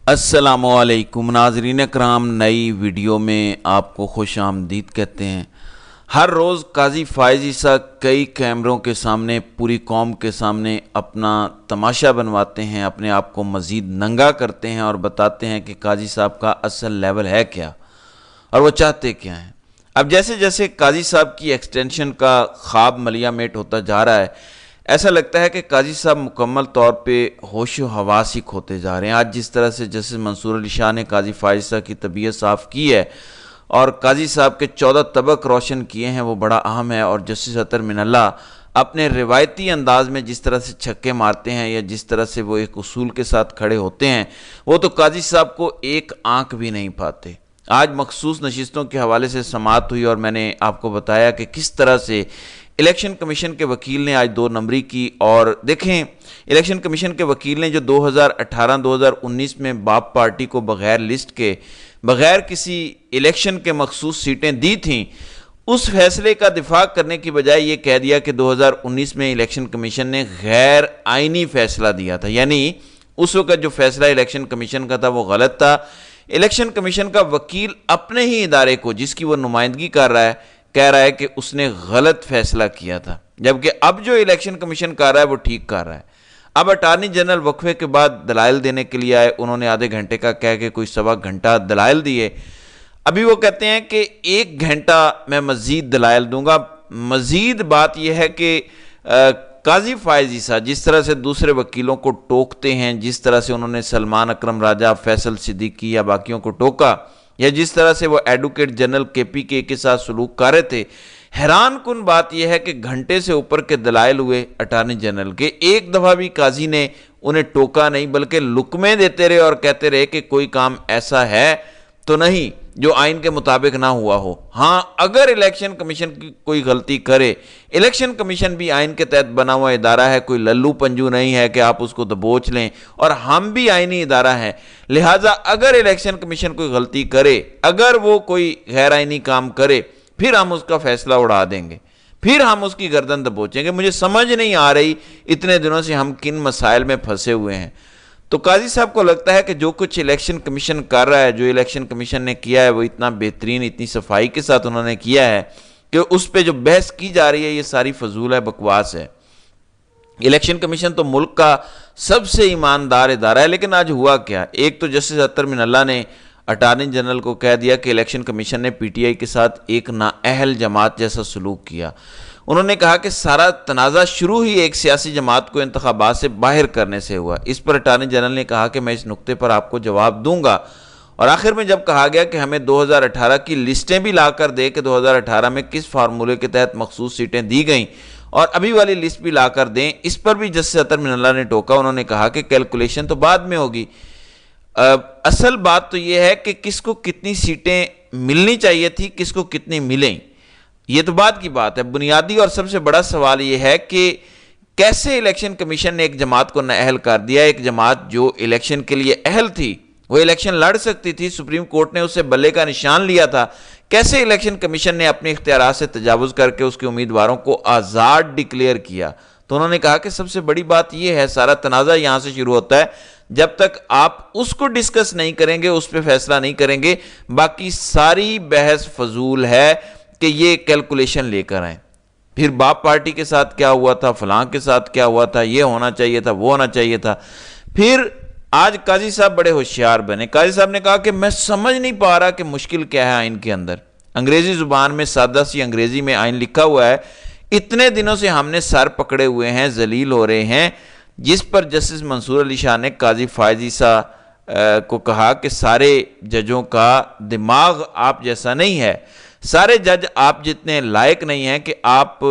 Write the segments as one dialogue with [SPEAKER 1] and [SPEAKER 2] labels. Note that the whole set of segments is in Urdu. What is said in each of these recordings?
[SPEAKER 1] السلام علیکم ناظرین کرام، نئی ویڈیو میں آپ کو خوش آمدید کہتے ہیں۔ ہر روز قاضی فائز عیسیٰ کئی کیمروں کے سامنے پوری قوم کے سامنے اپنا تماشا بنواتے ہیں، اپنے آپ کو مزید ننگا کرتے ہیں اور بتاتے ہیں کہ قاضی صاحب کا اصل لیول ہے کیا اور وہ چاہتے کیا ہیں۔ اب جیسے جیسے قاضی صاحب کی ایکسٹینشن کا خواب ملیا میٹ ہوتا جا رہا ہے، ایسا لگتا ہے کہ قاضی صاحب مکمل طور پہ ہوش و حواس ہی کھوتے جا رہے ہیں۔ آج جس طرح سے جسٹس منصور علی شاہ نے قاضی فائز عیسیٰ کی طبیعت صاف کی ہے اور قاضی صاحب کے 14 طبق روشن کیے ہیں، وہ بڑا اہم ہے۔ اور جسٹس اطہر من اللہ اپنے روایتی انداز میں جس طرح سے چھکے مارتے ہیں یا جس طرح سے وہ ایک اصول کے ساتھ کھڑے ہوتے ہیں، وہ تو قاضی صاحب کو ایک آنکھ بھی نہیں پاتے۔ آج مخصوص نشستوں کے حوالے سے سماعت ہوئی اور میں نے آپ کو بتایا کہ کس طرح سے الیکشن کمیشن کے وکیل نے آج 2 نمبری کی۔ اور دیکھیں، الیکشن کمیشن کے وکیل نے جو 2018-2019 میں باپ پارٹی کو بغیر لسٹ کے بغیر کسی الیکشن کے مخصوص سیٹیں دی تھیں، اس فیصلے کا دفاع کرنے کی بجائے یہ کہہ دیا کہ 2019 میں الیکشن کمیشن نے غیر آئینی فیصلہ دیا تھا، یعنی اس وقت جو فیصلہ الیکشن کمیشن کا تھا وہ غلط تھا۔ الیکشن کمیشن کا وکیل اپنے ہی ادارے کو، جس کی وہ نمائندگی کر رہا ہے، کہہ رہا ہے کہ اس نے غلط فیصلہ کیا تھا، جبکہ اب جو الیکشن کمیشن کر رہا ہے وہ ٹھیک کر رہا ہے۔ اب اٹارنی جنرل وقفے کے بعد دلائل دینے کے لیے آئے، انہوں نے آدھے گھنٹے کا کہہ کے کوئی سوا گھنٹہ دلائل دیے۔ ابھی وہ کہتے ہیں کہ 1 گھنٹہ میں مزید دلائل دوں گا۔ مزید بات یہ ہے کہ قاضی فائز عیسیٰ جس طرح سے دوسرے وکیلوں کو ٹوکتے ہیں، جس طرح سے انہوں نے سلمان اکرم راجہ، فیصل صدیقی یا باقیوں کو ٹوکا، یا جس طرح سے وہ ایڈوکیٹ جنرل KPK کے ساتھ سلوک کر رہے تھے، حیران کن بات یہ ہے کہ گھنٹے سے اوپر کے دلائل ہوئے اٹارنی جنرل کے، ایک دفعہ بھی قاضی نے انہیں ٹوکا نہیں، بلکہ لکمے دیتے رہے اور کہتے رہے کہ کوئی کام ایسا ہے تو نہیں جو آئین کے مطابق نہ ہوا ہو۔ ہاں، اگر الیکشن کمیشن کی کوئی غلطی کرے، الیکشن کمیشن بھی آئین کے تحت بنا ہوا ادارہ ہے، کوئی للو پنجو نہیں ہے کہ آپ اس کو دبوچ لیں، اور ہم بھی آئینی ادارہ ہیں، لہٰذا اگر الیکشن کمیشن کوئی غلطی کرے، اگر وہ کوئی غیر آئینی کام کرے، پھر ہم اس کا فیصلہ اڑا دیں گے، پھر ہم اس کی گردن دبوچیں گے۔ مجھے سمجھ نہیں آ رہی اتنے دنوں سے ہم کن مسائل میں پھنسے ہوئے ہیں۔ تو قاضی صاحب کو لگتا ہے کہ جو کچھ الیکشن کمیشن کر رہا ہے، جو الیکشن کمیشن نے کیا ہے، وہ اتنا بہترین، اتنی صفائی کے ساتھ انہوں نے کیا ہے کہ اس پہ جو بحث کی جا رہی ہے یہ ساری فضول ہے، بکواس ہے۔ الیکشن کمیشن تو ملک کا سب سے ایماندار ادارہ ہے، لیکن آج ہوا کیا؟ ایک تو جسٹس اطہر من اللہ نے اٹارنی جنرل کو کہہ دیا کہ الیکشن کمیشن نے PTI کے ساتھ ایک نااہل جماعت جیسا سلوک کیا۔ انہوں نے کہا کہ سارا تنازع شروع ہی ایک سیاسی جماعت کو انتخابات سے باہر کرنے سے ہوا۔ اس پر اٹارنی جنرل نے کہا کہ میں اس نقطے پر آپ کو جواب دوں گا، اور آخر میں جب کہا گیا کہ ہمیں 2018 کی لسٹیں بھی لا کر دے کہ 2018 میں کس فارمولے کے تحت مخصوص سیٹیں دی گئیں، اور ابھی والی لسٹ بھی لا کر دیں، اس پر بھی جسٹس اطہر من اللہ نے ٹوکا۔ انہوں نے کہا کہ کیلکولیشن تو بعد میں ہوگی، اصل بات تو یہ ہے کہ کس کو کتنی سیٹیں ملنی چاہیے تھی، کس کو کتنی ملیں، یہ تو بعد کی بات ہے۔ بنیادی اور سب سے بڑا سوال یہ ہے کہ کیسے الیکشن کمیشن نے ایک جماعت کو نااہل کر دیا، ایک جماعت جو الیکشن کے لیے اہل تھی، وہ الیکشن لڑ سکتی تھی، سپریم کورٹ نے اسے بلے کا نشان لیا تھا، کیسے الیکشن کمیشن نے اپنے اختیارات سے تجاوز کر کے اس کے امیدواروں کو آزاد ڈکلیئر کیا؟ تو انہوں نے کہا کہ سب سے بڑی بات یہ ہے، سارا تنازع یہاں سے شروع ہوتا ہے، جب تک آپ اس کو ڈسکس نہیں کریں گے، اس پہ فیصلہ نہیں کریں گے، باقی ساری بحث فضول ہے کہ یہ کیلکولیشن لے کر آئیں۔ پھر باپ پارٹی کے ساتھ کیا ہوا تھا، فلاں کے ساتھ کیا ہوا تھا، یہ ہونا چاہیے تھا، وہ ہونا چاہیے تھا۔ پھر آج قاضی صاحب بڑے ہوشیار بنے۔ قاضی صاحب نے کہا کہ میں سمجھ نہیں پا رہا کہ مشکل کیا ہے آئین کے اندر۔ انگریزی زبان میں، سادہ سی انگریزی میں آئین لکھا ہوا ہے، اتنے دنوں سے ہم نے سر پکڑے ہوئے ہیں، ذلیل ہو رہے ہیں، جس پر جسٹس منصور علی شاہ نے قاضی فائز عیسیٰ کو کہا کہ سارے ججوں کا دماغ آپ جیسا نہیں ہے، سارے جج آپ جتنے لائق نہیں ہیں کہ آپ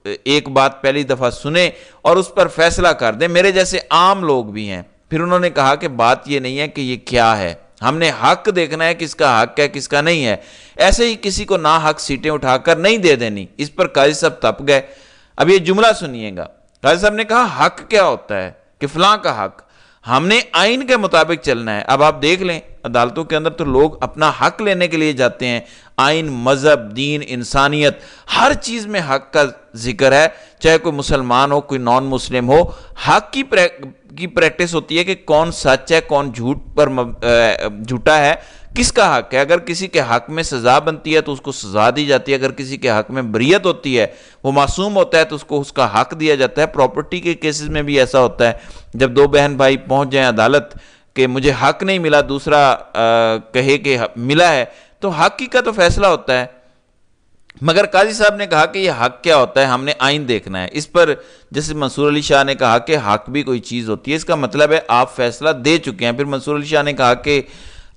[SPEAKER 1] ایک بات پہلی دفعہ سنیں اور اس پر فیصلہ کر دیں، میرے جیسے عام لوگ بھی ہیں۔ پھر انہوں نے کہا کہ بات یہ نہیں ہے کہ یہ کیا ہے، ہم نے حق دیکھنا ہے کس کا حق ہے کس کا نہیں ہے، ایسے ہی کسی کو نا حق سیٹیں اٹھا کر نہیں دے دینی۔ اس پر قاضی صاحب تپ گئے۔ اب یہ جملہ سنیے گا، قاضی صاحب نے کہا حق کیا ہوتا ہے کہ فلاں کا حق، ہم نے آئین کے مطابق چلنا ہے۔ اب آپ دیکھ لیں عدالتوں کے اندر تو لوگ اپنا حق لینے کے لیے جاتے ہیں، آئین، مذہب، دین، انسانیت، ہر چیز میں حق کا ذکر ہے، چاہے کوئی مسلمان ہو کوئی نان مسلم ہو، حق کی پریکٹس ہوتی ہے کہ کون سچ ہے کون جھوٹا ہے، کس کا حق ہے۔ اگر کسی کے حق میں سزا بنتی ہے تو اس کو سزا دی جاتی ہے، اگر کسی کے حق میں بریت ہوتی ہے، وہ معصوم ہوتا ہے تو اس کو اس کا حق دیا جاتا ہے۔ پراپرٹی کے کیسز میں بھی ایسا ہوتا ہے، جب دو بہن بھائی پہنچ جائیں عدالت کہ مجھے حق نہیں ملا، دوسرا کہے کہ ملا ہے، تو حق کی کا تو فیصلہ ہوتا ہے۔ مگر قاضی صاحب نے کہا کہ یہ حق کیا ہوتا ہے، ہم نے آئین دیکھنا ہے۔ اس پر جیسے منصور علی شاہ نے کہا کہ حق بھی کوئی چیز ہوتی ہے، اس کا مطلب ہے آپ فیصلہ دے چکے ہیں۔ پھر منصور علی شاہ نے کہا کہ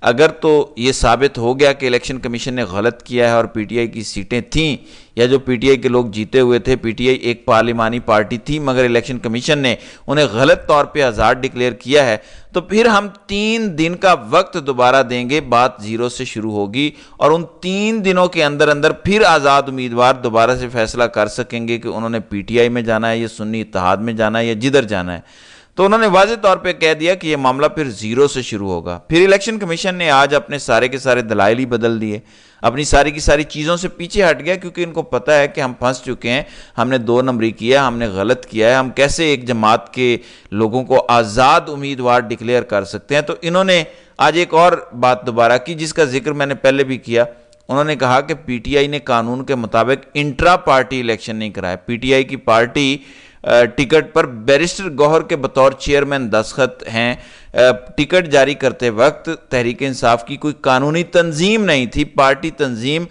[SPEAKER 1] اگر تو یہ ثابت ہو گیا کہ الیکشن کمیشن نے غلط کیا ہے اور پی ٹی آئی کی سیٹیں تھیں، یا جو پی ٹی آئی کے لوگ جیتے ہوئے تھے، پی ٹی آئی ایک پارلیمانی پارٹی تھی مگر الیکشن کمیشن نے انہیں غلط طور پہ آزاد ڈکلیئر کیا ہے، تو پھر ہم 3 دن کا وقت دوبارہ دیں گے، بات 0 سے شروع ہوگی، اور ان 3 دنوں کے اندر پھر آزاد امیدوار دوبارہ سے فیصلہ کر سکیں گے کہ انہوں نے پی ٹی آئی میں جانا ہے یا سنی اتحاد میں جانا ہے یا جدھر جانا ہے۔ تو انہوں نے واضح طور پہ کہہ دیا کہ یہ معاملہ پھر 0 سے شروع ہوگا۔ پھر الیکشن کمیشن نے آج اپنے سارے کے سارے دلائل ہی بدل دیے، اپنی ساری کی ساری چیزوں سے پیچھے ہٹ گیا، کیونکہ ان کو پتہ ہے کہ ہم پھنس چکے ہیں، ہم نے 2 نمبری کیا ہے، ہم نے غلط کیا ہے، ہم کیسے ایک جماعت کے لوگوں کو آزاد امیدوار ڈکلیئر کر سکتے ہیں۔ تو انہوں نے آج ایک اور بات دوبارہ کی جس کا ذکر میں نے پہلے بھی کیا۔ انہوں نے کہا کہ پی ٹی آئی نے قانون کے مطابق انٹرا پارٹی الیکشن نہیں کرایا۔ پی ٹی آئی کی پارٹی ٹکٹ پر بیرسٹر گوہر کے بطور چیئرمین دستخط ہیں۔ ٹکٹ جاری کرتے وقت تحریک انصاف کی کوئی قانونی تنظیم نہیں تھی، پارٹی تنظیم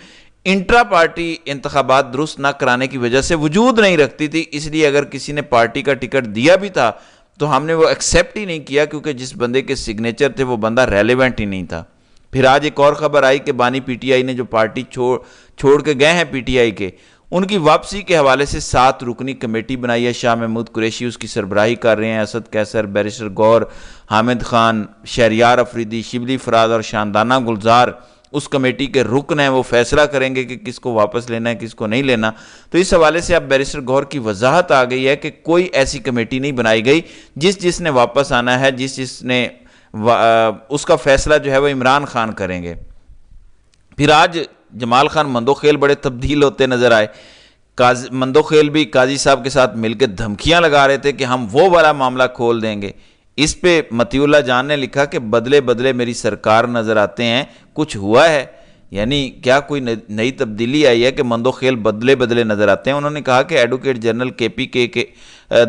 [SPEAKER 1] انٹرا پارٹی انتخابات درست نہ کرانے کی وجہ سے وجود نہیں رکھتی تھی، اس لیے اگر کسی نے پارٹی کا ٹکٹ دیا بھی تھا تو ہم نے وہ ایکسیپٹ ہی نہیں کیا، کیونکہ جس بندے کے سگنیچر تھے وہ بندہ ریلیونٹ ہی نہیں تھا۔ پھر آج ایک اور خبر آئی کہ بانی پی ٹی آئی نے جو پارٹی چھوڑ کے گئے ہیں پی ٹی آئی کے، ان کی واپسی کے حوالے سے 7 رکنی کمیٹی بنائی ہے۔ شاہ محمود قریشی اس کی سربراہی کر رہے ہیں، اسد کیسر، بیرسٹر گور، حامد خان، شہریار افریدی، شبلی فراز اور شاندانہ گلزار اس کمیٹی کے رکن ہیں، وہ فیصلہ کریں گے کہ کس کو واپس لینا ہے کس کو نہیں لینا۔ تو اس حوالے سے اب بیرسٹر گور کی وضاحت آ گئی ہے کہ کوئی ایسی کمیٹی نہیں بنائی گئی، جس نے واپس آنا ہے، جس نے اس کا فیصلہ جو ہے وہ عمران خان کریں گے۔ پھر آج جمال خان مندوخیل بڑے تبدیل ہوتے نظر آئے۔ مندوخیل بھی قاضی صاحب کے ساتھ مل کے دھمکیاں لگا رہے تھے کہ ہم وہ والا معاملہ کھول دیں گے۔ اس پہ مطیع اللہ جان نے لکھا کہ بدلے بدلے میری سرکار نظر آتے ہیں، کچھ ہوا ہے؟ یعنی کیا کوئی نئی تبدیلی آئی ہے کہ مندوخیل بدلے بدلے نظر آتے ہیں؟ انہوں نے کہا کہ ایڈوکیٹ جنرل کے پی کے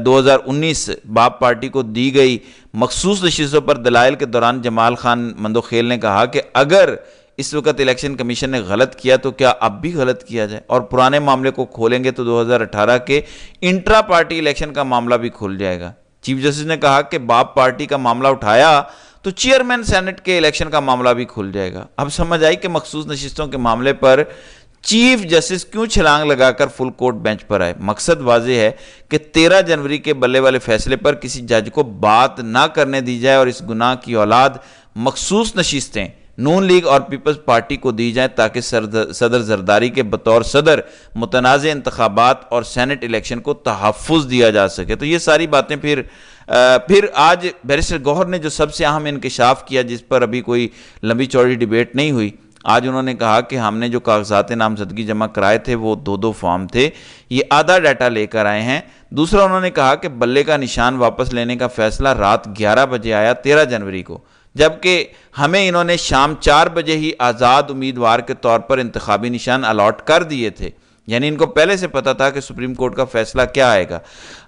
[SPEAKER 1] 2019 باپ پارٹی کو دی گئی مخصوص نشستوں پر دلائل کے دوران جمال خان مندوخیل نے کہا کہ اگر اس وقت الیکشن کمیشن نے غلط کیا تو کیا اب بھی غلط کیا جائے، اور پرانے معاملے کو کھولیں گے تو 2018 کے انٹرا پارٹی الیکشن کا معاملہ بھی کھل جائے گا۔ چیف جسٹس نے کہا کہ باپ پارٹی کا معاملہ اٹھایا تو چیئرمین سینٹ کے الیکشن کا معاملہ بھی کھل جائے گا۔ اب سمجھ آئی کہ مخصوص نشستوں کے معاملے پر چیف جسٹس کیوں چھلانگ لگا کر فل کورٹ بینچ پر آئے۔ مقصد واضح ہے کہ 13 جنوری کے بلے والے فیصلے پر کسی جج کو بات نہ کرنے دی جائے اور اس گناہ کی اولاد مخصوص نشستیں نون لیگ اور پیپلز پارٹی کو دی جائیں تاکہ صدر زرداری کے بطور صدر متنازع انتخابات اور سینٹ الیکشن کو تحفظ دیا جا سکے۔ تو یہ ساری باتیں پھر آج بیرسٹر گوہر نے جو سب سے اہم انکشاف کیا، جس پر ابھی کوئی لمبی چوڑی ڈیبیٹ نہیں ہوئی، آج انہوں نے کہا کہ ہم نے جو کاغذات نامزدگی جمع کرائے تھے وہ 2 فارم تھے، یہ آدھا ڈیٹا لے کر آئے ہیں۔ دوسرا انہوں نے کہا کہ بلے کا نشان واپس لینے کا فیصلہ رات 11 بجے آیا 13 جنوری کو، جبکہ ہمیں انہوں نے شام 4 بجے ہی آزاد امیدوار کے طور پر انتخابی نشان الاٹ کر دیے تھے، یعنی ان کو پہلے سے پتا تھا کہ سپریم کورٹ کا فیصلہ کیا آئے گا۔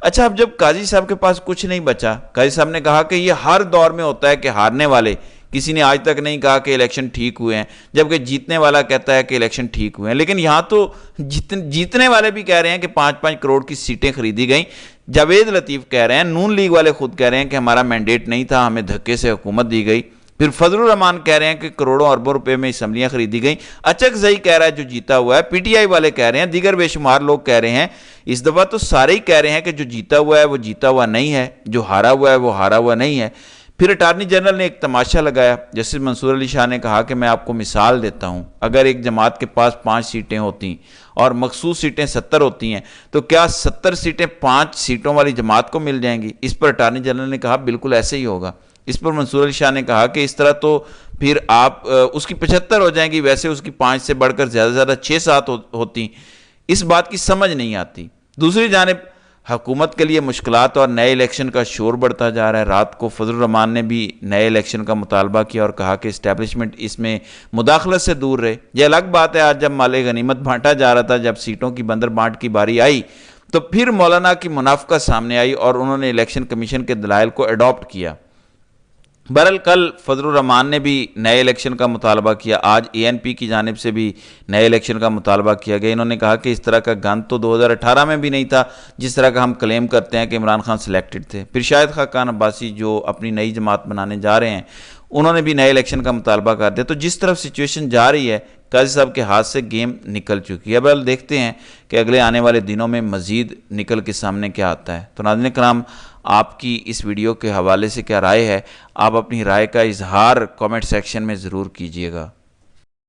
[SPEAKER 1] اچھا، اب جب قاضی صاحب کے پاس کچھ نہیں بچا، قاضی صاحب نے کہا کہ یہ ہر دور میں ہوتا ہے کہ ہارنے والے، کسی نے آج تک نہیں کہا کہ الیکشن ٹھیک ہوئے ہیں، جبکہ جیتنے والا کہتا ہے کہ الیکشن ٹھیک ہوئے ہیں۔ لیکن یہاں تو جیتنے والے بھی کہہ رہے ہیں کہ 5-5 کروڑ کی سیٹیں خریدی گئیں، جاوید لطیف کہہ رہے ہیں، نون لیگ والے خود کہہ رہے ہیں کہ ہمارا مینڈیٹ نہیں تھا، ہمیں دھکے سے حکومت دی گئی۔ پھر فضل الرحمان کہہ رہے ہیں کہ کروڑوں اربوں روپے میں اسمبلیاں خریدی گئیں۔ اچک زئی کہہ رہا ہے جو جیتا ہوا ہے، پی ٹی آئی والے کہہ رہے ہیں، دیگر بے شمار لوگ کہہ رہے ہیں۔ اس دفعہ تو سارے ہی کہہ رہے ہیں کہ جو جیتا ہوا ہے وہ جیتا ہوا نہیں ہے، جو ہارا ہوا ہے وہ ہارا ہوا نہیں ہے۔ پھر اٹارنی جنرل نے ایک تماشا لگایا۔ جسٹس منصور علی شاہ نے کہا کہ میں آپ کو مثال دیتا ہوں، اگر ایک جماعت کے پاس 5 سیٹیں ہوتی اور مخصوص سیٹیں 70 ہوتی ہیں تو کیا 70 سیٹیں 5 سیٹوں والی جماعت کو مل جائیں گی؟ اس پر اٹارنی جنرل نے کہا بالکل ایسے ہی ہوگا۔ اس پر منصور علی شاہ نے کہا کہ اس طرح تو پھر آپ اس کی 75 ہو جائیں گی، ویسے اس کی 5 سے بڑھ کر زیادہ سے زیادہ 6-7 ہوتی، اس بات کی سمجھ نہیں آتی۔ دوسری جانب حکومت کے لیے مشکلات اور نئے الیکشن کا شور بڑھتا جا رہا ہے۔ رات کو فضل الرحمان نے بھی نئے الیکشن کا مطالبہ کیا اور کہا کہ اسٹیبلشمنٹ اس میں مداخلت سے دور رہے۔ یہ الگ بات ہے، آج جب مال غنیمت بانٹا جا رہا تھا، جب سیٹوں کی بندر بانٹ کی باری آئی تو پھر مولانا کی منافقت سامنے آئی اور انہوں نے الیکشن کمیشن کے دلائل کو اڈاپٹ کیا۔ بہرحال کل فضل الرحمان نے بھی نئے الیکشن کا مطالبہ کیا، آج ANP کی جانب سے بھی نئے الیکشن کا مطالبہ کیا گیا۔ انہوں نے کہا کہ اس طرح کا گند تو 2018 میں بھی نہیں تھا جس طرح کا ہم کلیم کرتے ہیں کہ عمران خان سلیکٹڈ تھے۔ پھر شاہد خاقان عباسی جو اپنی نئی جماعت بنانے جا رہے ہیں، انہوں نے بھی نئے الیکشن کا مطالبہ کر دیا۔ تو جس طرف سچویشن جا رہی ہے، قاضی صاحب کے ہاتھ سے گیم نکل چکی ہے۔ اب دیکھتے ہیں کہ اگلے آنے والے دنوں میں مزید نکل کے سامنے کیا آتا ہے۔ تو ناظرین کرام، آپ کی اس ویڈیو کے حوالے سے کیا رائے ہے؟ آپ اپنی رائے کا اظہار کامنٹ سیکشن میں ضرور کیجیے گا۔